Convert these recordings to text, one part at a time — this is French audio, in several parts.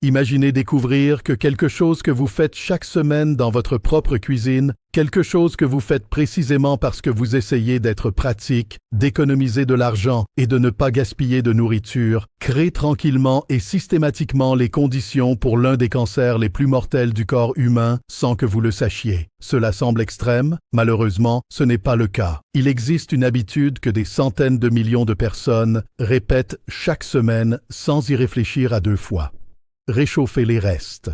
Imaginez découvrir que quelque chose que vous faites chaque semaine dans votre propre cuisine, quelque chose que vous faites précisément parce que vous essayez d'être pratique, d'économiser de l'argent et de ne pas gaspiller de nourriture, crée tranquillement et systématiquement les conditions pour l'un des cancers les plus mortels du corps humain sans que vous le sachiez. Cela semble extrême, malheureusement, ce n'est pas le cas. Il existe une habitude que des centaines de millions de personnes répètent chaque semaine sans y réfléchir à deux fois. Réchauffer les restes.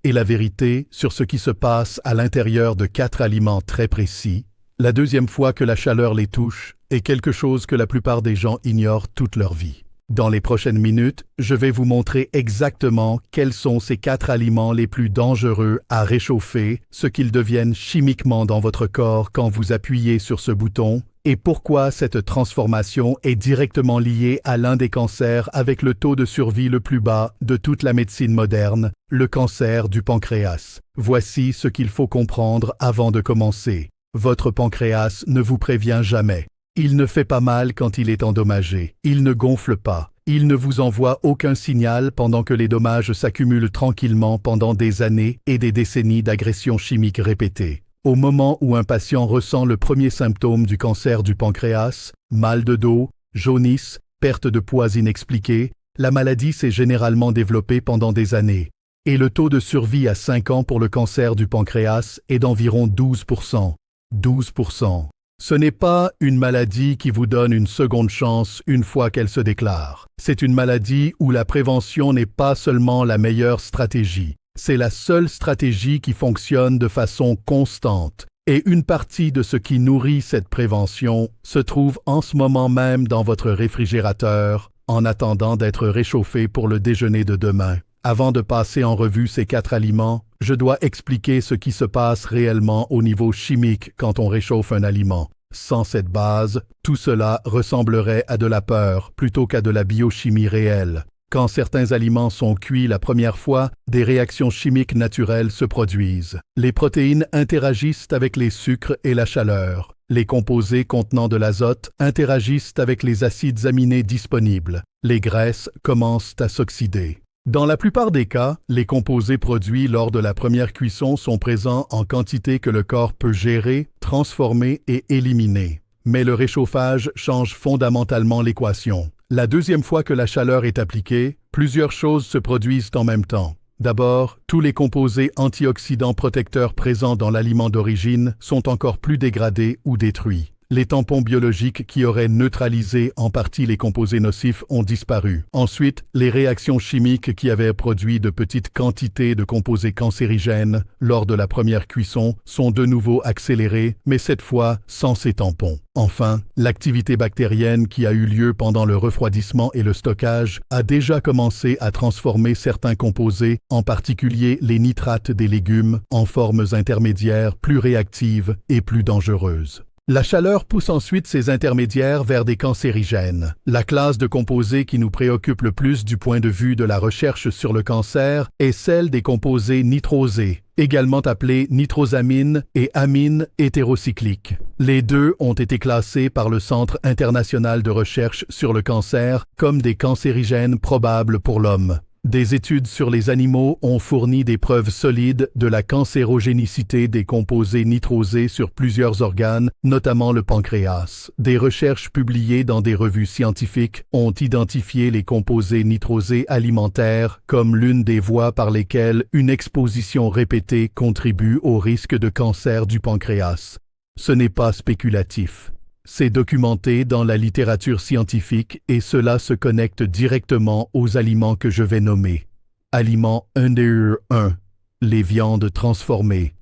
Et la vérité sur ce qui se passe à l'intérieur de 4 aliments très précis, la deuxième fois que la chaleur les touche, est quelque chose que la plupart des gens ignorent toute leur vie. Dans les prochaines minutes, je vais vous montrer exactement quels sont ces 4 aliments les plus dangereux à réchauffer, ce qu'ils deviennent chimiquement dans votre corps quand vous appuyez sur ce bouton, et pourquoi cette transformation est directement liée à l'un des cancers avec le taux de survie le plus bas de toute la médecine moderne, le cancer du pancréas. Voici ce qu'il faut comprendre avant de commencer. Votre pancréas ne vous prévient jamais. Il ne fait pas mal quand il est endommagé. Il ne gonfle pas. Il ne vous envoie aucun signal pendant que les dommages s'accumulent tranquillement pendant des années et des décennies d'agressions chimiques répétées. Au moment où un patient ressent le premier symptôme du cancer du pancréas, mal de dos, jaunisse, perte de poids inexpliquée, la maladie s'est généralement développée pendant des années. Et le taux de survie à 5 ans pour le cancer du pancréas est d'environ 12%. 12%. Ce n'est pas une maladie qui vous donne une seconde chance une fois qu'elle se déclare. C'est une maladie où la prévention n'est pas seulement la meilleure stratégie. C'est la seule stratégie qui fonctionne de façon constante. Et une partie de ce qui nourrit cette prévention se trouve en ce moment même dans votre réfrigérateur, en attendant d'être réchauffé pour le déjeuner de demain. Avant de passer en revue ces 4 aliments, je dois expliquer ce qui se passe réellement au niveau chimique quand on réchauffe un aliment. Sans cette base, tout cela ressemblerait à de la peur plutôt qu'à de la biochimie réelle. Quand certains aliments sont cuits la première fois, des réactions chimiques naturelles se produisent. Les protéines interagissent avec les sucres et la chaleur. Les composés contenant de l'azote interagissent avec les acides aminés disponibles. Les graisses commencent à s'oxyder. Dans la plupart des cas, les composés produits lors de la première cuisson sont présents en quantité que le corps peut gérer, transformer et éliminer. Mais le réchauffage change fondamentalement l'équation. La deuxième fois que la chaleur est appliquée, plusieurs choses se produisent en même temps. D'abord, tous les composés antioxydants protecteurs présents dans l'aliment d'origine sont encore plus dégradés ou détruits. Les tampons biologiques qui auraient neutralisé en partie les composés nocifs ont disparu. Ensuite, les réactions chimiques qui avaient produit de petites quantités de composés cancérigènes lors de la première cuisson sont de nouveau accélérées, mais cette fois sans ces tampons. Enfin, l'activité bactérienne qui a eu lieu pendant le refroidissement et le stockage a déjà commencé à transformer certains composés, en particulier les nitrates des légumes, en formes intermédiaires plus réactives et plus dangereuses. La chaleur pousse ensuite ces intermédiaires vers des cancérigènes. La classe de composés qui nous préoccupe le plus du point de vue de la recherche sur le cancer est celle des composés nitrosés, également appelés nitrosamines et amines hétérocycliques. Les deux ont été classés par le Centre international de recherche sur le cancer comme des cancérigènes probables pour l'homme. Des études sur les animaux ont fourni des preuves solides de la cancérogénicité des composés nitrosés sur plusieurs organes, notamment le pancréas. Des recherches publiées dans des revues scientifiques ont identifié les composés nitrosés alimentaires comme l'une des voies par lesquelles une exposition répétée contribue au risque de cancer du pancréas. Ce n'est pas spéculatif. C'est documenté dans la littérature scientifique et cela se connecte directement aux aliments que je vais nommer. Aliment 1, les viandes transformées.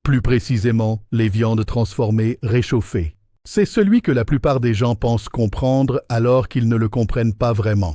Plus précisément, les viandes transformées réchauffées. C'est celui que la plupart des gens pensent comprendre alors qu'ils ne le comprennent pas vraiment.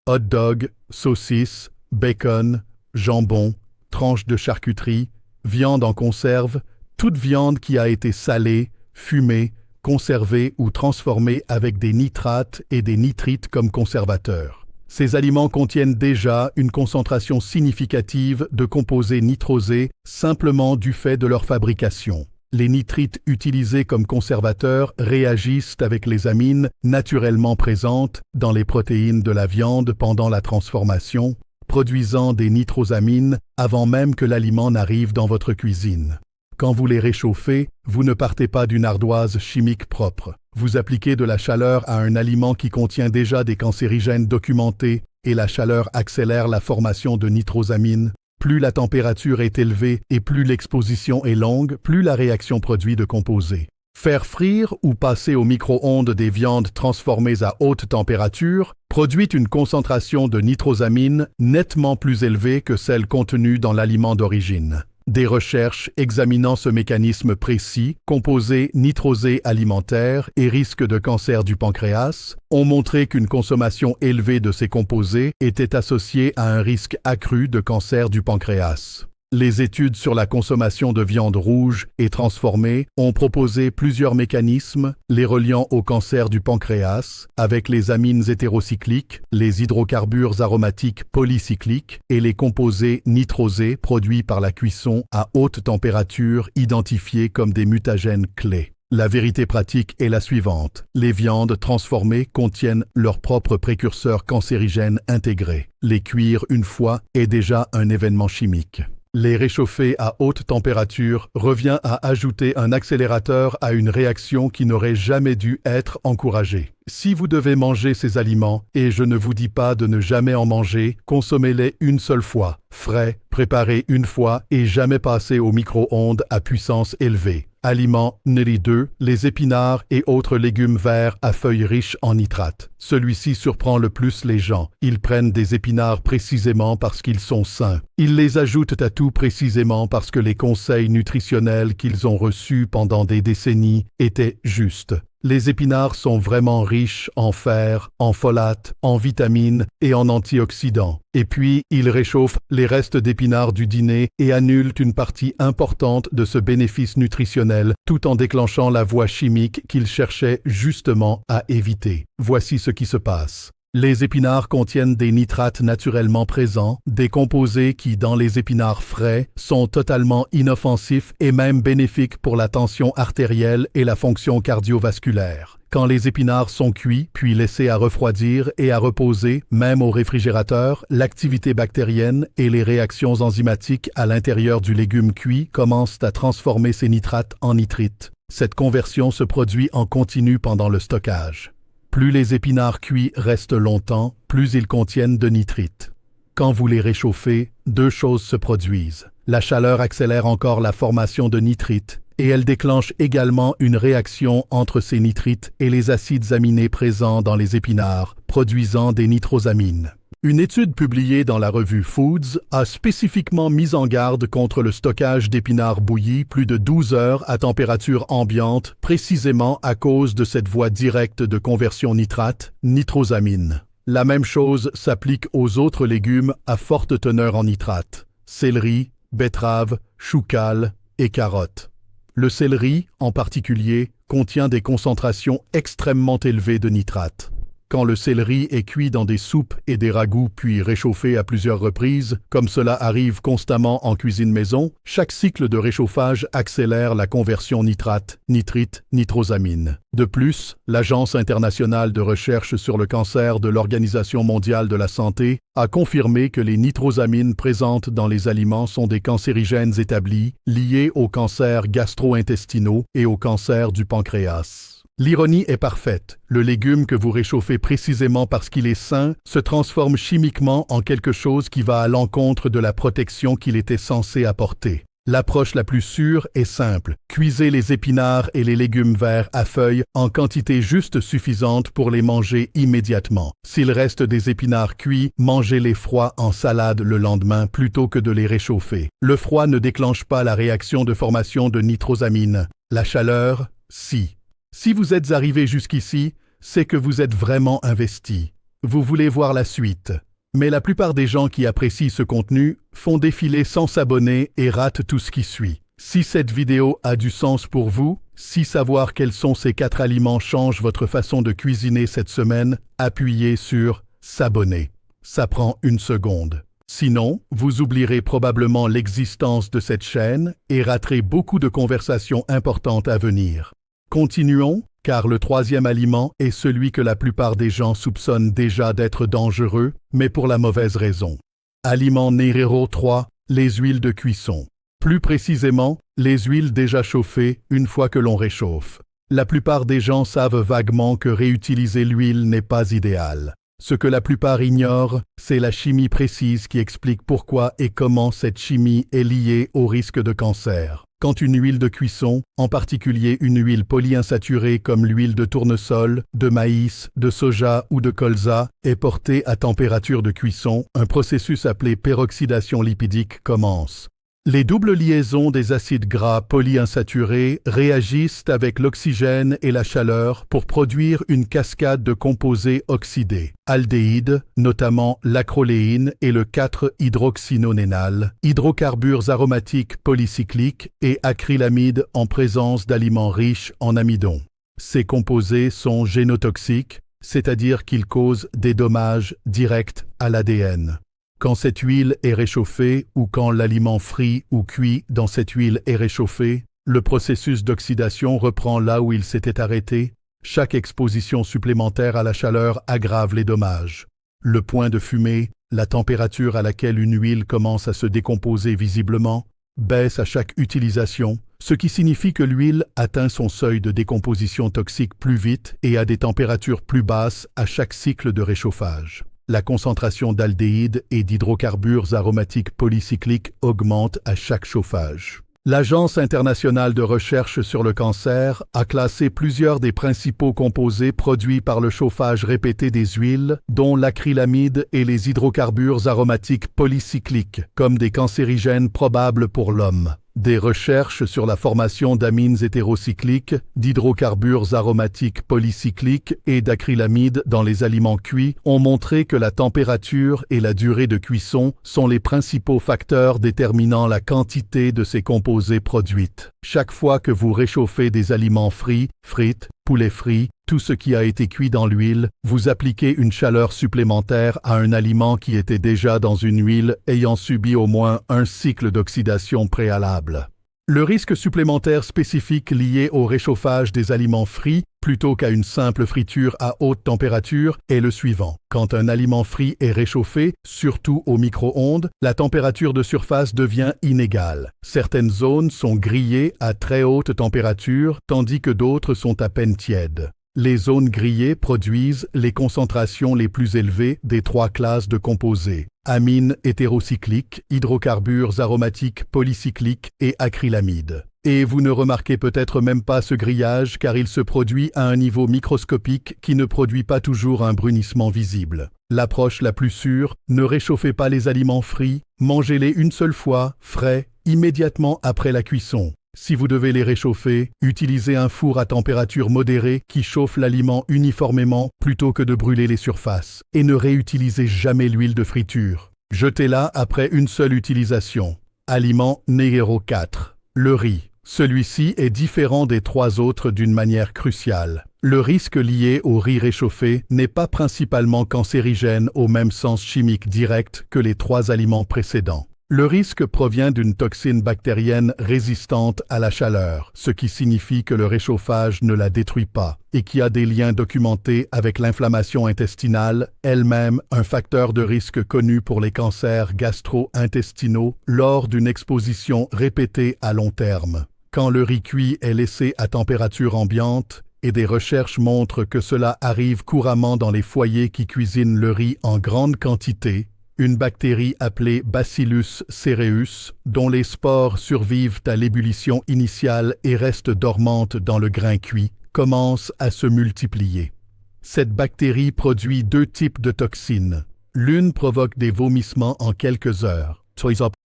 Hot dog, saucisses, bacon, jambon, tranches de charcuterie, viande en conserve, toute viande qui a été salée, fumée, conservés ou transformés avec des nitrates et des nitrites comme conservateurs. Ces aliments contiennent déjà une concentration significative de composés nitrosés simplement du fait de leur fabrication. Les nitrites utilisés comme conservateurs réagissent avec les amines naturellement présentes dans les protéines de la viande pendant la transformation, produisant des nitrosamines avant même que l'aliment n'arrive dans votre cuisine. Quand vous les réchauffez, vous ne partez pas d'une ardoise chimique propre. Vous appliquez de la chaleur à un aliment qui contient déjà des cancérigènes documentés et la chaleur accélère la formation de nitrosamines. Plus la température est élevée et plus l'exposition est longue, plus la réaction produit de composés. Faire frire ou passer au micro-ondes des viandes transformées à haute température produit une concentration de nitrosamines nettement plus élevée que celle contenue dans l'aliment d'origine. Des recherches examinant ce mécanisme précis, composés nitrosés alimentaires et risque de cancer du pancréas, ont montré qu'une consommation élevée de ces composés était associée à un risque accru de cancer du pancréas. Les études sur la consommation de viande rouge et transformée ont proposé plusieurs mécanismes les reliant au cancer du pancréas avec les amines hétérocycliques, les hydrocarbures aromatiques polycycliques et les composés nitrosés produits par la cuisson à haute température identifiés comme des mutagènes clés. La vérité pratique est la suivante. Les viandes transformées contiennent leurs propres précurseurs cancérigènes intégrés. Les cuire une fois est déjà un événement chimique. Les réchauffer à haute température revient à ajouter un accélérateur à une réaction qui n'aurait jamais dû être encouragée. Si vous devez manger ces aliments, et je ne vous dis pas de ne jamais en manger, consommez-les une seule fois, frais, préparés une fois et jamais passés au micro-ondes à puissance élevée. Aliments NRI 2, les épinards et autres légumes verts à feuilles riches en nitrates. Celui-ci surprend le plus les gens. Ils prennent des épinards précisément parce qu'ils sont sains. Ils les ajoutent à tout précisément parce que les conseils nutritionnels qu'ils ont reçus pendant des décennies étaient justes. Les épinards sont vraiment riches en fer, en folate, en vitamines et en antioxydants. Et puis, ils réchauffent les restes d'épinards du dîner et annulent une partie importante de ce bénéfice nutritionnel tout en déclenchant la voie chimique qu'ils cherchaient justement à éviter. Voici ce qui se passe. Les épinards contiennent des nitrates naturellement présents, des composés qui, dans les épinards frais, sont totalement inoffensifs et même bénéfiques pour la tension artérielle et la fonction cardiovasculaire. Quand les épinards sont cuits, puis laissés à refroidir et à reposer, même au réfrigérateur, l'activité bactérienne et les réactions enzymatiques à l'intérieur du légume cuit commencent à transformer ces nitrates en nitrites. Cette conversion se produit en continu pendant le stockage. Plus les épinards cuits restent longtemps, plus ils contiennent de nitrites. Quand vous les réchauffez, deux choses se produisent. La chaleur accélère encore la formation de nitrites et elle déclenche également une réaction entre ces nitrites et les acides aminés présents dans les épinards, produisant des nitrosamines. Une étude publiée dans la revue Foods a spécifiquement mis en garde contre le stockage d'épinards bouillis plus de 12 heures à température ambiante, précisément à cause de cette voie directe de conversion nitrate, nitrosamine. La même chose s'applique aux autres légumes à forte teneur en nitrate, céleri, betterave, chou-cale et carottes. Le céleri, en particulier, contient des concentrations extrêmement élevées de nitrates. Quand le céleri est cuit dans des soupes et des ragoûts puis réchauffé à plusieurs reprises, comme cela arrive constamment en cuisine maison, chaque cycle de réchauffage accélère la conversion nitrite-nitrosamine. De plus, l'Agence internationale de recherche sur le cancer de l'Organisation mondiale de la santé a confirmé que les nitrosamines présentes dans les aliments sont des cancérigènes établis liés aux cancers gastro-intestinaux et au cancer du pancréas. L'ironie est parfaite. Le légume que vous réchauffez précisément parce qu'il est sain se transforme chimiquement en quelque chose qui va à l'encontre de la protection qu'il était censé apporter. L'approche la plus sûre est simple. Cuisez les épinards et les légumes verts à feuilles en quantité juste suffisante pour les manger immédiatement. S'il reste des épinards cuits, mangez-les froids en salade le lendemain plutôt que de les réchauffer. Le froid ne déclenche pas la réaction de formation de nitrosamine. La chaleur, si. Si vous êtes arrivé jusqu'ici, c'est que vous êtes vraiment investi. Vous voulez voir la suite. Mais la plupart des gens qui apprécient ce contenu font défiler sans s'abonner et ratent tout ce qui suit. Si cette vidéo a du sens pour vous, si savoir quels sont ces 4 aliments change votre façon de cuisiner cette semaine, appuyez sur « S'abonner ». Ça prend 1 seconde. Sinon, vous oublierez probablement l'existence de cette chaîne et raterez beaucoup de conversations importantes à venir. Continuons, car le 3e aliment est celui que la plupart des gens soupçonnent déjà d'être dangereux, mais pour la mauvaise raison. Aliment numéro 3, les huiles de cuisson. Plus précisément, les huiles déjà chauffées une fois que l'on réchauffe. La plupart des gens savent vaguement que réutiliser l'huile n'est pas idéal. Ce que la plupart ignorent, c'est la chimie précise qui explique pourquoi et comment cette chimie est liée au risque de cancer. Quand une huile de cuisson, en particulier une huile polyinsaturée comme l'huile de tournesol, de maïs, de soja ou de colza, est portée à température de cuisson, un processus appelé peroxydation lipidique commence. Les doubles liaisons des acides gras polyinsaturés réagissent avec l'oxygène et la chaleur pour produire une cascade de composés oxydés, aldéhydes, notamment l'acroléine et le 4-hydroxynonénal, hydrocarbures aromatiques polycycliques et acrylamides en présence d'aliments riches en amidon. Ces composés sont génotoxiques, c'est-à-dire qu'ils causent des dommages directs à l'ADN. Quand cette huile est réchauffée ou quand l'aliment frit ou cuit dans cette huile est réchauffé, le processus d'oxydation reprend là où il s'était arrêté. Chaque exposition supplémentaire à la chaleur aggrave les dommages. Le point de fumée, la température à laquelle une huile commence à se décomposer visiblement, baisse à chaque utilisation, ce qui signifie que l'huile atteint son seuil de décomposition toxique plus vite et à des températures plus basses à chaque cycle de réchauffage. La concentration d'aldéhydes et d'hydrocarbures aromatiques polycycliques augmente à chaque chauffage. L'Agence internationale de recherche sur le cancer a classé plusieurs des principaux composés produits par le chauffage répété des huiles, dont l'acrylamide et les hydrocarbures aromatiques polycycliques, comme des cancérigènes probables pour l'homme. Des recherches sur la formation d'amines hétérocycliques, d'hydrocarbures aromatiques polycycliques et d'acrylamide dans les aliments cuits ont montré que la température et la durée de cuisson sont les principaux facteurs déterminant la quantité de ces composés produites. Chaque fois que vous réchauffez des aliments frits, frites, poulet frit, tout ce qui a été cuit dans l'huile, vous appliquez une chaleur supplémentaire à un aliment qui était déjà dans une huile ayant subi au moins un cycle d'oxydation préalable. Le risque supplémentaire spécifique lié au réchauffage des aliments frits plutôt qu'à une simple friture à haute température est le suivant. Quand un aliment frit est réchauffé, surtout au micro-ondes, la température de surface devient inégale. Certaines zones sont grillées à très haute température, tandis que d'autres sont à peine tièdes. Les zones grillées produisent les concentrations les plus élevées des trois classes de composés: amines hétérocycliques, hydrocarbures aromatiques polycycliques et acrylamide. Et vous ne remarquez peut-être même pas ce grillage car il se produit à un niveau microscopique qui ne produit pas toujours un brunissement visible. L'approche la plus sûre, ne réchauffez pas les aliments frits, mangez-les une seule fois, frais, immédiatement après la cuisson. Si vous devez les réchauffer, utilisez un four à température modérée qui chauffe l'aliment uniformément plutôt que de brûler les surfaces. Et ne réutilisez jamais l'huile de friture. Jetez-la après une seule utilisation. Aliment numéro 4. Le riz. Celui-ci est différent des trois autres d'une manière cruciale. Le risque lié au riz réchauffé n'est pas principalement cancérigène au même sens chimique direct que les trois aliments précédents. Le risque provient d'une toxine bactérienne résistante à la chaleur, ce qui signifie que le réchauffage ne la détruit pas et qui a des liens documentés avec l'inflammation intestinale, elle-même un facteur de risque connu pour les cancers gastro-intestinaux lors d'une exposition répétée à long terme. Quand le riz cuit est laissé à température ambiante, et des recherches montrent que cela arrive couramment dans les foyers qui cuisinent le riz en grande quantité, une bactérie appelée Bacillus cereus, dont les spores survivent à l'ébullition initiale et restent dormantes dans le grain cuit, commence à se multiplier. Cette bactérie produit deux types de toxines. L'une provoque des vomissements en quelques heures.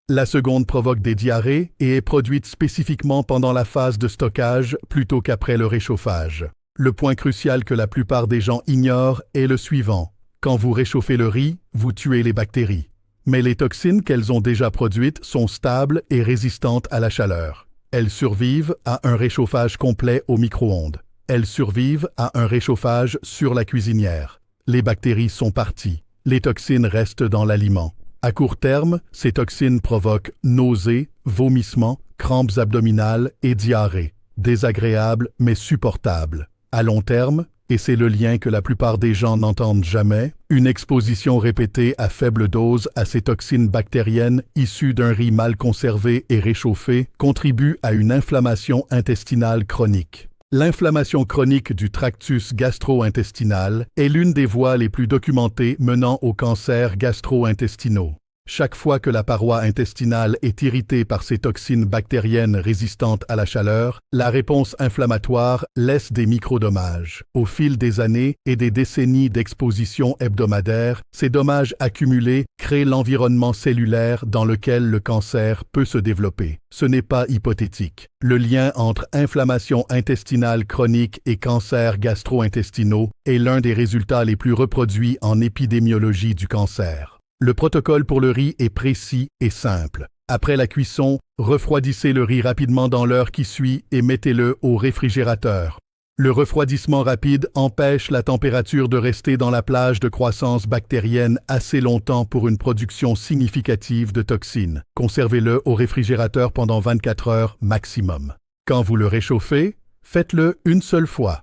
La seconde provoque des diarrhées et est produite spécifiquement pendant la phase de stockage plutôt qu'après le réchauffage. Le point crucial que la plupart des gens ignorent est le suivant. Quand vous réchauffez le riz, vous tuez les bactéries. Mais les toxines qu'elles ont déjà produites sont stables et résistantes à la chaleur. Elles survivent à un réchauffage complet au micro-ondes. Elles survivent à un réchauffage sur la cuisinière. Les bactéries sont parties. Les toxines restent dans l'aliment. À court terme, ces toxines provoquent nausées, vomissements, crampes abdominales et diarrhée. Désagréables mais supportables. À long terme, Et c'est le lien que la plupart des gens n'entendent jamais. Une exposition répétée à faible dose à ces toxines bactériennes issues d'un riz mal conservé et réchauffé contribue à une inflammation intestinale chronique. L'inflammation chronique du tractus gastro-intestinal est l'une des voies les plus documentées menant aux cancers gastro-intestinaux. Chaque fois que la paroi intestinale est irritée par ces toxines bactériennes résistantes à la chaleur, la réponse inflammatoire laisse des microdommages. Au fil des années et des décennies d'exposition hebdomadaire, ces dommages accumulés créent l'environnement cellulaire dans lequel le cancer peut se développer. Ce n'est pas hypothétique. Le lien entre inflammation intestinale chronique et cancers gastro-intestinaux est l'un des résultats les plus reproduits en épidémiologie du cancer. Le protocole pour le riz est précis et simple. Après la cuisson, refroidissez le riz rapidement dans l'heure qui suit et mettez-le au réfrigérateur. Le refroidissement rapide empêche la température de rester dans la plage de croissance bactérienne assez longtemps pour une production significative de toxines. Conservez-le au réfrigérateur pendant 24 heures maximum. Quand vous le réchauffez, faites-le une seule fois.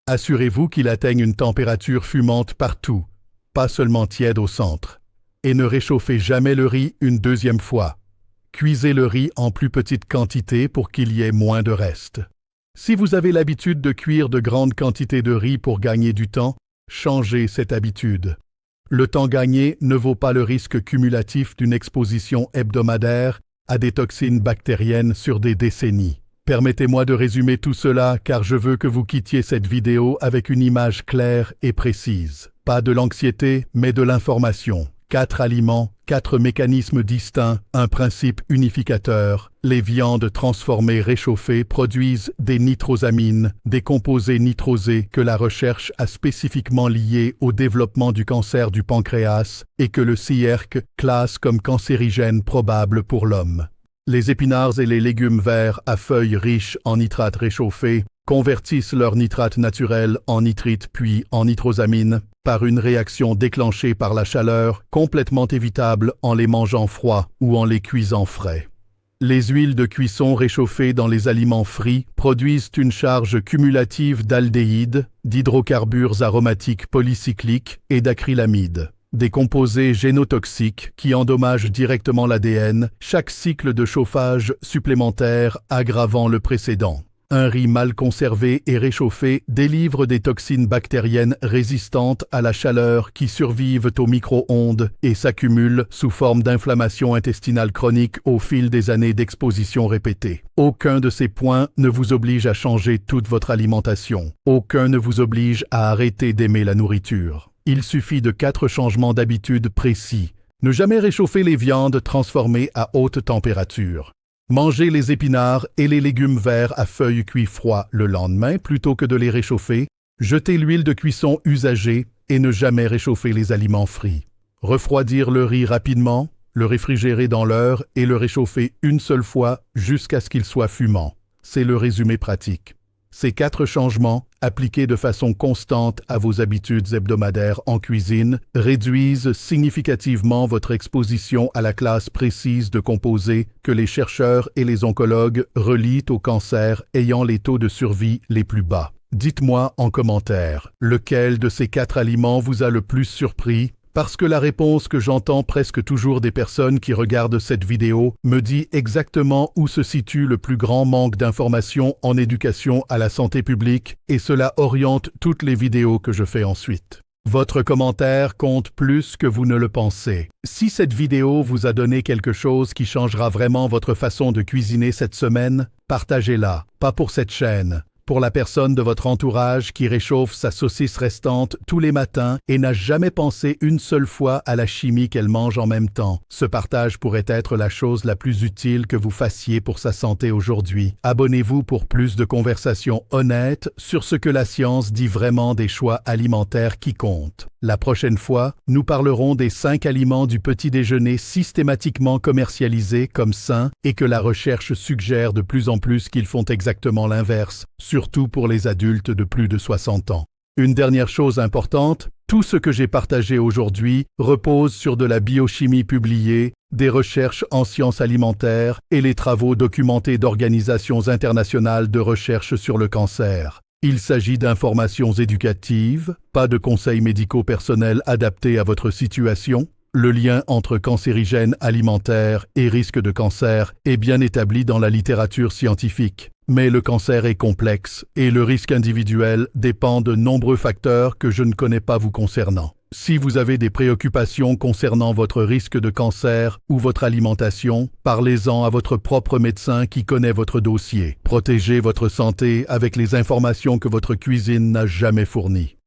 Assurez-vous qu'il atteigne une température fumante partout, pas seulement tiède au centre. Et ne réchauffez jamais le riz une deuxième fois. Cuisez le riz en plus petite quantité pour qu'il y ait moins de reste. Si vous avez l'habitude de cuire de grandes quantités de riz pour gagner du temps, changez cette habitude. Le temps gagné ne vaut pas le risque cumulatif d'une exposition hebdomadaire à des toxines bactériennes sur des décennies. Permettez-moi de résumer tout cela car je veux que vous quittiez cette vidéo avec une image claire et précise. Pas de l'anxiété, mais de l'information. 4 aliments, 4 mécanismes distincts, un principe unificateur. Les viandes transformées réchauffées produisent des nitrosamines, des composés nitrosés que la recherche a spécifiquement liés au développement du cancer du pancréas et que le CIRC classe comme cancérigènes probables pour l'homme. Les épinards et les légumes verts à feuilles riches en nitrates réchauffés convertissent leur nitrate naturel en nitrite puis en nitrosamine par une réaction déclenchée par la chaleur complètement évitable en les mangeant froids ou en les cuisant frais. Les huiles de cuisson réchauffées dans les aliments frits produisent une charge cumulative d'aldéhydes, d'hydrocarbures aromatiques polycycliques et d'acrylamides. Des composés génotoxiques qui endommagent directement l'ADN, chaque cycle de chauffage supplémentaire aggravant le précédent. Un riz mal conservé et réchauffé délivre des toxines bactériennes résistantes à la chaleur qui survivent au micro-ondes et s'accumulent sous forme d'inflammation intestinale chronique au fil des années d'exposition répétée. Aucun de ces points ne vous oblige à changer toute votre alimentation. Aucun ne vous oblige à arrêter d'aimer la nourriture. Il suffit de 4 changements d'habitude précis. Ne jamais réchauffer les viandes transformées à haute température. Manger les épinards et les légumes verts à feuilles cuits froids le lendemain plutôt que de les réchauffer. Jeter l'huile de cuisson usagée et ne jamais réchauffer les aliments frits. Refroidir le riz rapidement, le réfrigérer dans l'heure et le réchauffer une seule fois jusqu'à ce qu'il soit fumant. C'est le résumé pratique. Ces 4 changements, appliqués de façon constante à vos habitudes hebdomadaires en cuisine, réduisent significativement votre exposition à la classe précise de composés que les chercheurs et les oncologues relient au cancer ayant les taux de survie les plus bas. Dites-moi en commentaire, lequel de ces 4 aliments vous a le plus surpris? Parce que la réponse que j'entends presque toujours des personnes qui regardent cette vidéo me dit exactement où se situe le plus grand manque d'informations en éducation à la santé publique et cela oriente toutes les vidéos que je fais ensuite. Votre commentaire compte plus que vous ne le pensez. Si cette vidéo vous a donné quelque chose qui changera vraiment votre façon de cuisiner cette semaine, partagez-la, pas pour cette chaîne. Pour la personne de votre entourage qui réchauffe sa saucisse restante tous les matins et n'a jamais pensé une seule fois à la chimie qu'elle mange en même temps. Ce partage pourrait être la chose la plus utile que vous fassiez pour sa santé aujourd'hui. Abonnez-vous pour plus de conversations honnêtes sur ce que la science dit vraiment des choix alimentaires qui comptent. La prochaine fois, nous parlerons des 5 aliments du petit déjeuner systématiquement commercialisés comme sains et que la recherche suggère de plus en plus qu'ils font exactement l'inverse, surtout pour les adultes de plus de 60 ans. Une dernière chose importante, tout ce que j'ai partagé aujourd'hui repose sur de la biochimie publiée, des recherches en sciences alimentaires et les travaux documentés d'organisations internationales de recherche sur le cancer. Il s'agit d'informations éducatives, pas de conseils médicaux personnels adaptés à votre situation. Le lien entre cancérigènes alimentaires et risque de cancer est bien établi dans la littérature scientifique. Mais le cancer est complexe et le risque individuel dépend de nombreux facteurs que je ne connais pas vous concernant. Si vous avez des préoccupations concernant votre risque de cancer ou votre alimentation, parlez-en à votre propre médecin qui connaît votre dossier. Protégez votre santé avec les informations que votre cuisine n'a jamais fournies.